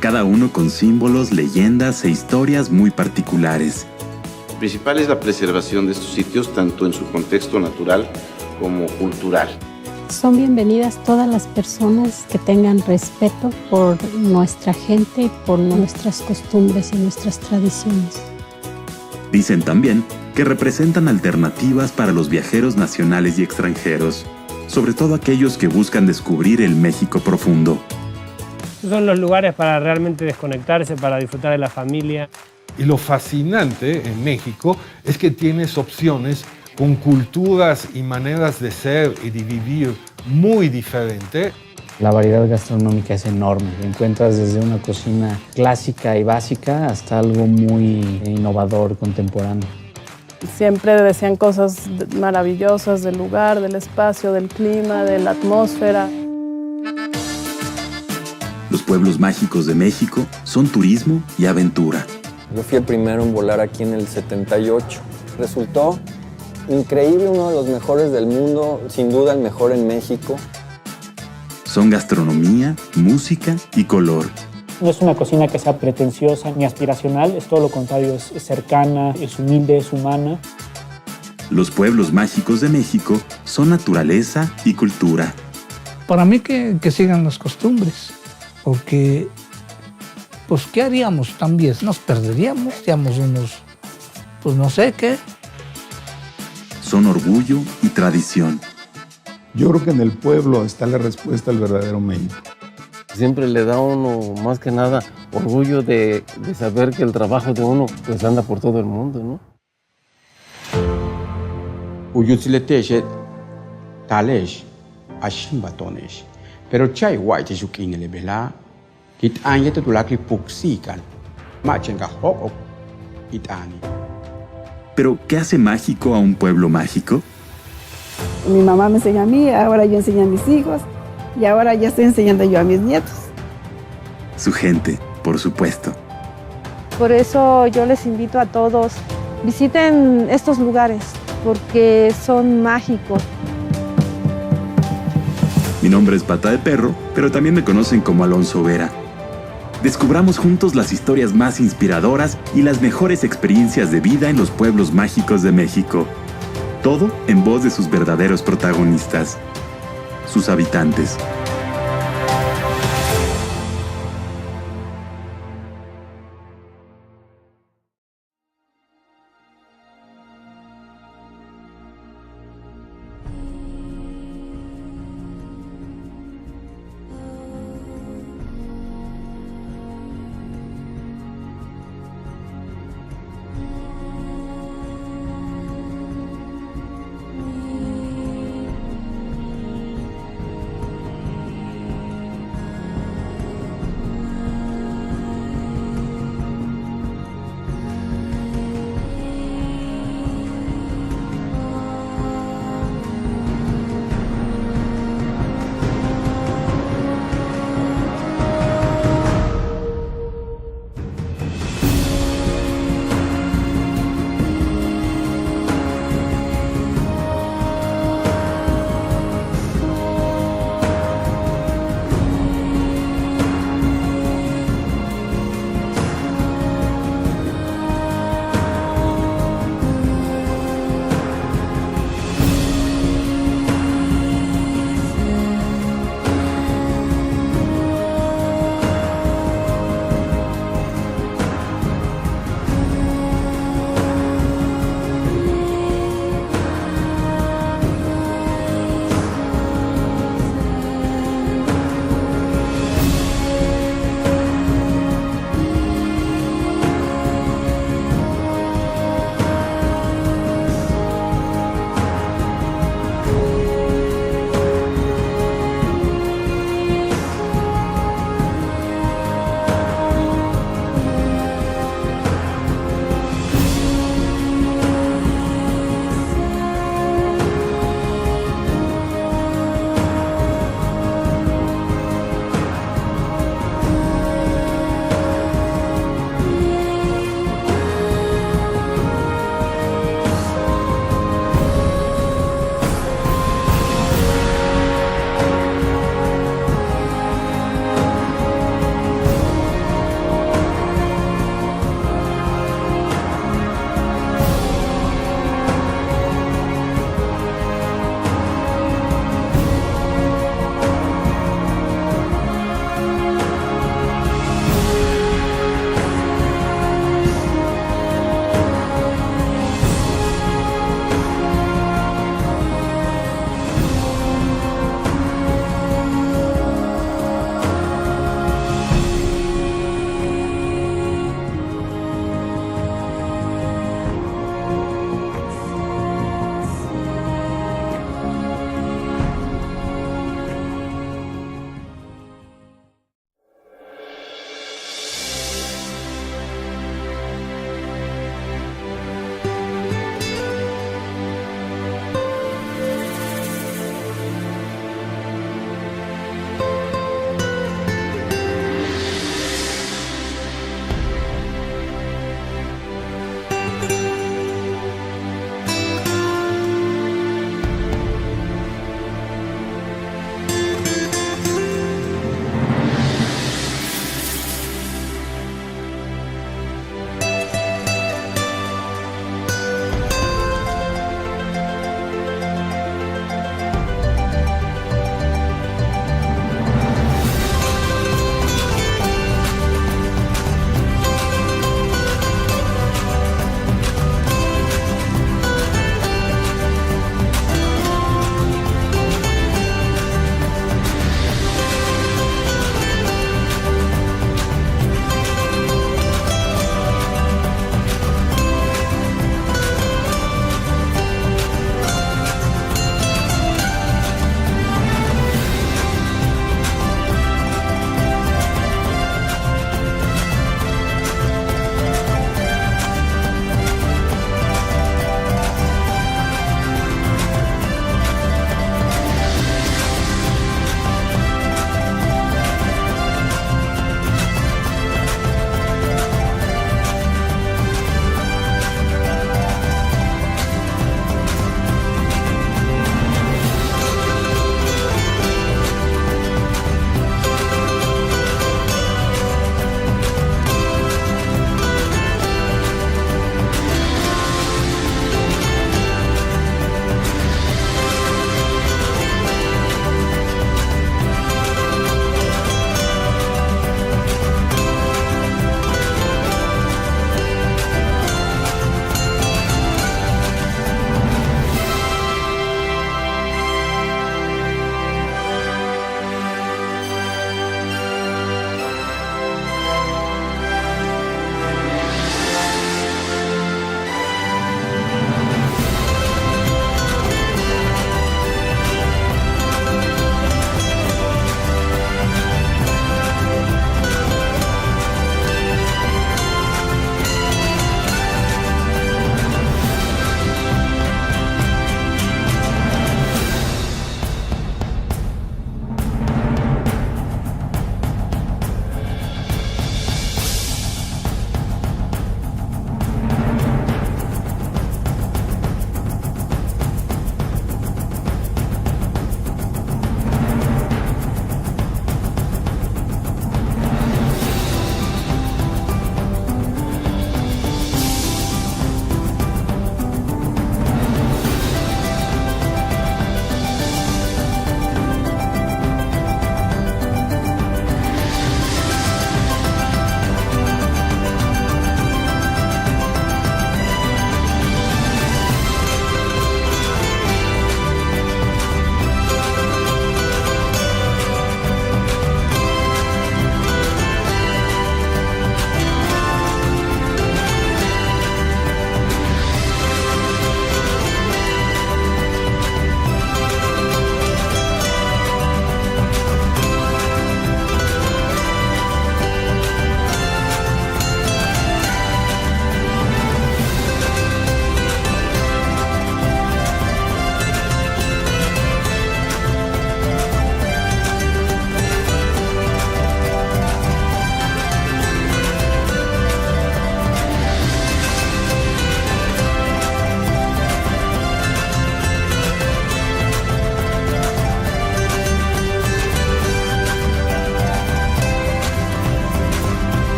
Cada uno con símbolos, leyendas e historias muy particulares. Lo principal es la preservación de estos sitios, tanto en su contexto natural como cultural. Son bienvenidas todas las personas que tengan respeto por nuestra gente, por nuestras costumbres y nuestras tradiciones. Dicen también que representan alternativas para los viajeros nacionales y extranjeros, sobre todo aquellos que buscan descubrir el México profundo. Son los lugares para realmente desconectarse, para disfrutar de la familia. Y lo fascinante en México es que tienes opciones con culturas y maneras de ser y de vivir muy diferentes. La variedad gastronómica es enorme. Encuentras desde una cocina clásica y básica hasta algo muy innovador, contemporáneo. Siempre decían cosas maravillosas del lugar, del espacio, del clima, de la atmósfera. Los pueblos mágicos de México son turismo y aventura. Yo fui el primero en volar aquí en el 78. Resultó increíble, uno de los mejores del mundo, sin duda el mejor en México. Son gastronomía, música y color. No es una cocina que sea pretenciosa ni aspiracional, es todo lo contrario, es cercana, es humilde, es humana. Los pueblos mágicos de México son naturaleza y cultura. Para mí que sigan las costumbres, porque pues ¿qué haríamos también? Nos perderíamos, seríamos unos, pues no sé qué. Son orgullo y tradición. Yo creo que en el pueblo está la respuesta al verdadero México. Siempre le da a uno, más que nada, orgullo de saber que el trabajo de uno pues anda por todo el mundo, ¿no? Uyutzileteche, talesh, ashimbatonesh. Pero chay guay te sukingele bela, kit anya te tulakli puksikan, machenga hok itani. ¿Pero qué hace mágico a un pueblo mágico? Mi mamá me enseñó a mí, ahora yo enseño a mis hijos y ahora ya estoy enseñando yo a mis nietos. Su gente, por supuesto. Por eso yo les invito a todos, visiten estos lugares porque son mágicos. Mi nombre es Pata de Perro, pero también me conocen como Alonso Vera. Descubramos juntos las historias más inspiradoras y las mejores experiencias de vida en los pueblos mágicos de México. Todo en voz de sus verdaderos protagonistas, sus habitantes.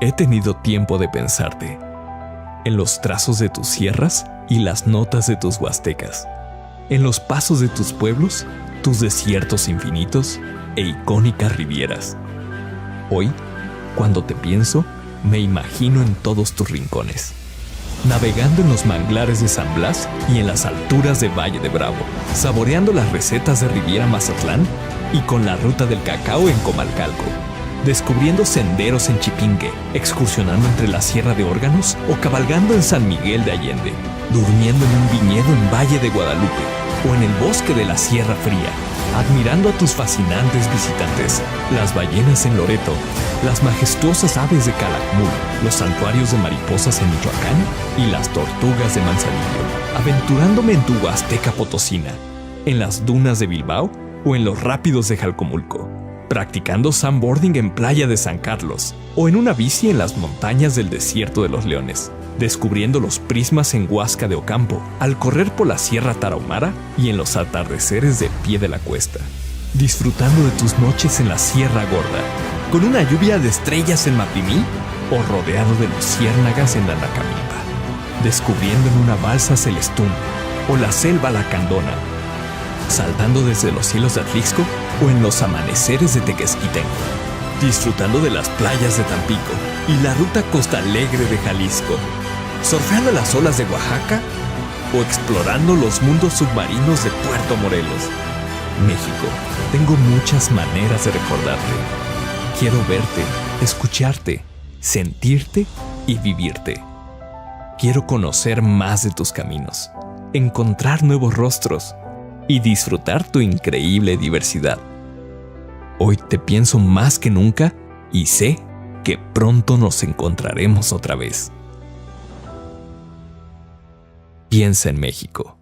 He tenido tiempo de pensarte en los trazos de tus sierras y las notas de tus huastecas, en los pasos de tus pueblos, tus desiertos infinitos e icónicas rivieras. Hoy, cuando te pienso, me imagino en todos tus rincones, navegando en los manglares de San Blas y en las alturas de Valle de Bravo, saboreando las recetas de Riviera Mazatlán y con la ruta del cacao en Comalcalco, descubriendo senderos en Chipinque, excursionando entre la Sierra de Órganos o cabalgando en San Miguel de Allende, durmiendo en un viñedo en Valle de Guadalupe o en el bosque de la Sierra Fría, admirando a tus fascinantes visitantes, las ballenas en Loreto, las majestuosas aves de Calakmul, los santuarios de mariposas en Michoacán y las tortugas de Manzanillo, aventurándome en tu Huasteca Potosina, en las dunas de Bilbao o en los rápidos de Jalcomulco, practicando sandboarding en Playa de San Carlos o en una bici en las montañas del Desierto de los Leones, descubriendo los prismas en Huasca de Ocampo, al correr por la Sierra Tarahumara y en los atardeceres de Pie de la Cuesta, disfrutando de tus noches en la Sierra Gorda, con una lluvia de estrellas en Mapimí o rodeado de luciérnagas en Nanacamimpa, descubriendo en una balsa Celestún o la selva Lacandona, saltando desde los cielos de Atlixco o en los amaneceres de Tequesquitengo, disfrutando de las playas de Tampico y la ruta Costa Alegre de Jalisco, surfeando las olas de Oaxaca o explorando los mundos submarinos de Puerto Morelos. México, tengo muchas maneras de recordarte. Quiero verte, escucharte, sentirte y vivirte. Quiero conocer más de tus caminos, encontrar nuevos rostros y disfrutar tu increíble diversidad. Hoy te pienso más que nunca y sé que pronto nos encontraremos otra vez. Piensa en México.